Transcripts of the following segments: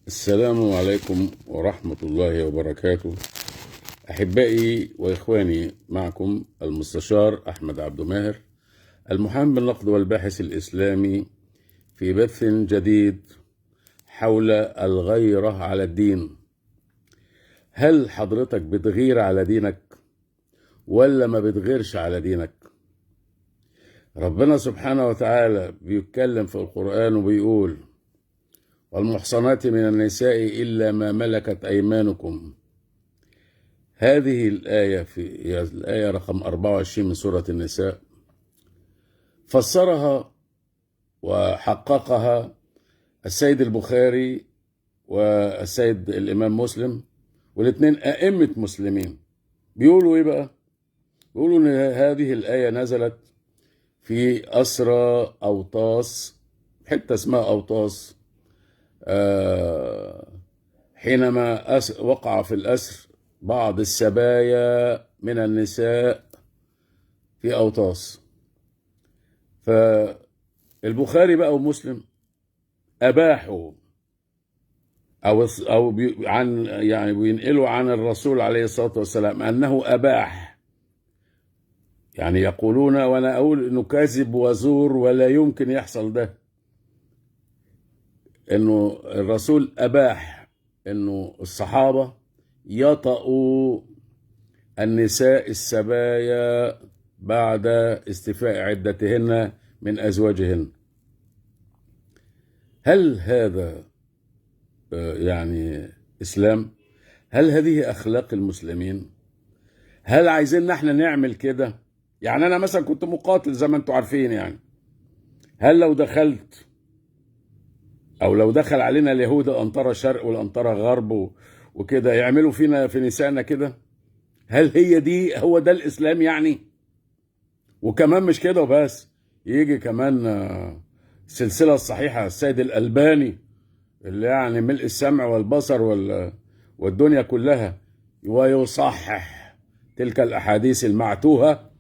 السلام عليكم ورحمة الله وبركاته. أحبائي وإخواني، معكم المستشار أحمد عبد ماهر، المحامي بالنقد والباحث الإسلامي، في بث جديد حول الغيرة على الدين. هل حضرتك بتغير على دينك ولا ما بتغيرش على دينك؟ ربنا سبحانه وتعالى بيتكلم في القرآن وبيقول: والمحصنات من النساء إلا ما ملكت أيمانكم. هذه الآية هي الآية رقم 24 من سورة النساء. فسرها وحققها السيد البخاري والسيد الإمام مسلم، والاثنين أئمة مسلمين. بيقولوا إيه بقى؟ بيقولوا إن هذه الآية نزلت في أسرى أوطاس، حتة اسمها أوطاس، حينما وقع في الأسر بعض السبايا من النساء في أوطاس. فالبخاري بقى ومسلم أباحوا أو يعني بينقلوا عن الرسول عليه الصلاة والسلام أنه أباح، يعني يقولون، وأنا أقول إنه كاذب وزور ولا يمكن يحصل ده، إنه الرسول أباح إنه الصحابة يطأوا النساء السبايا بعد استيفاء عدتهن من أزواجهن. هل هذا يعني إسلام؟ هل هذه أخلاق المسلمين؟ هل عايزين احنا نعمل كده؟ يعني أنا مثلا كنت مقاتل زي ما انتم عارفين، يعني هل لو دخلت أو لو دخل علينا اليهود الأنطرة شرق والأنطرة غرب وكده يعملوا فينا في نسائنا كده؟ هل هو ده الإسلام يعني؟ وكمان مش كده وبس، يجي كمان السلسلة الصحيحة السيد الألباني اللي يعني ملء السمع والبصر والدنيا كلها، ويصحح تلك الأحاديث المعتوهة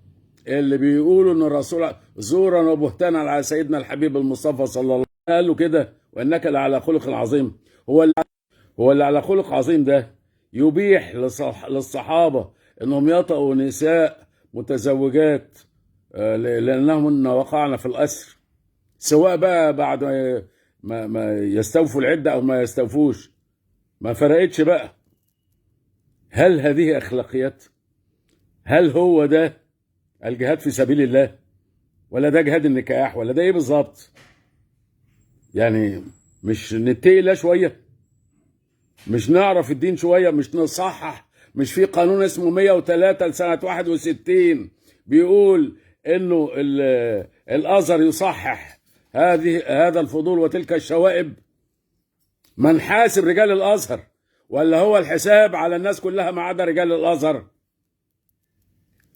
اللي بيقولوا إن الرسول زورا وبهتانا على سيدنا الحبيب المصطفى صلى الله عليه وسلم قال له كده: وإنك لعلى خلق عظيم. هو اللي على خلق عظيم ده يبيح للصحابة إنهم يطأوا نساء متزوجات لأنهن وقعن في الأسر، سواء بقى بعد ما يستوفوا العدة أو ما يستوفوش، ما فرقتش بقى. هل هذه أخلاقيات؟ هل هو ده الجهاد في سبيل الله؟ ولا ده جهاد النكاح؟ ولا ده إيه بالظبط؟ يعني مش نتقي الله شوية؟ مش نعرف الدين شوية؟ مش نصحح؟ مش في قانون اسمه 103 لسنة 61 بيقول إنه الأزهر يصحح هذا الفضول وتلك الشوائب؟ ما نحاسب رجال الأزهر، ولا هو الحساب على الناس كلها ما عدا رجال الأزهر؟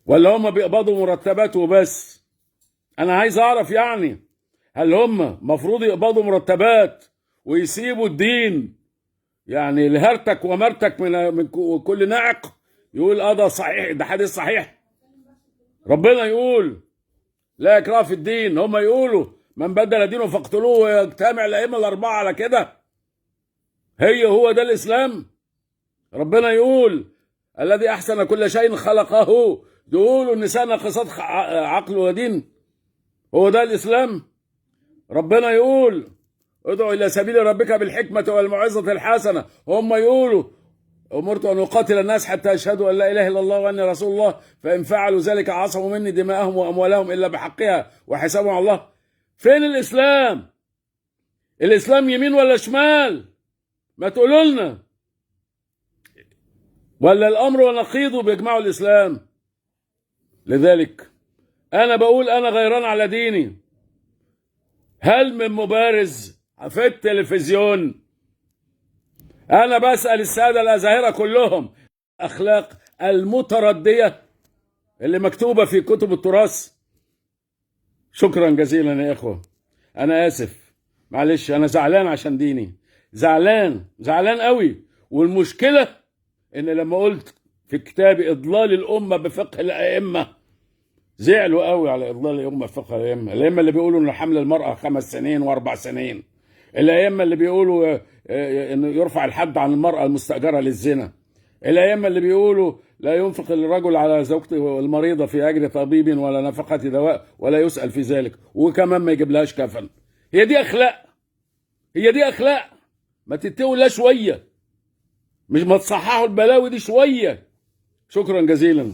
ولا هم بيقبضوا مرتبات وبس؟ أنا عايز أعرف، يعني هل هم مفروض يقبضوا مرتبات ويسيبوا الدين يعني لهرتك ومرتك من كل ناعق يقول ده صحيح، ده حديث صحيح؟ ربنا يقول لا إكراه في الدين، هم يقولوا من بدل دينه فاقتلوه، ويجتمع الأئمة الأربعة على كده. هو ده الإسلام؟ ربنا يقول الذي أحسن كل شيء خلقه، يقولوا النساء ناقصات عقل ودين. هو ده الإسلام؟ ربنا يقول ادعو إلى سبيل ربك بالحكمة والموعظة الحسنة، هم يقولوا أمرت أن أقاتل الناس حتى يشهدوا أن لا إله إلا الله وأني رسول الله، فإن فعلوا ذلك عصموا مني دماءهم وأموالهم إلا بحقها وحسابهم على الله. فين الإسلام؟ الإسلام يمين ولا شمال؟ ما تقولوا لنا. ولا الأمر ونقيضه بيجمعوا الإسلام؟ لذلك أنا بقول أنا غيران على ديني. هل من مبارز في التلفزيون؟ أنا بسأل السادة الأزاهرة كلهم، أخلاق المتردية اللي مكتوبة في كتب التراث. شكرا جزيلا يا إخوة، أنا آسف، معلش، أنا زعلان عشان ديني، زعلان قوي. والمشكلة إن لما قلت في كتابي إضلال الأمة بفقه الأئمة، زعلوا قوي على إضلال الأمة بفقه الأئمة اللي بيقولوا إن حمل المرأة 5 سنين و4 سنين، الأئمة اللي بيقولوا انه يرفع الحد عن المرأة المستأجرة للزنا. الأئمة اللي بيقولوا لا ينفق الرجل على زوجته المريضة في أجر طبيب ولا نفقة دواء ولا يسأل في ذلك، وكمان ما يجيب لهاش كفن. هي دي أخلاق؟ هي دي أخلاق؟ ما تتقوا الله شوية، مش ما تصححوا البلاوي دي شوية. شكرا جزيلا.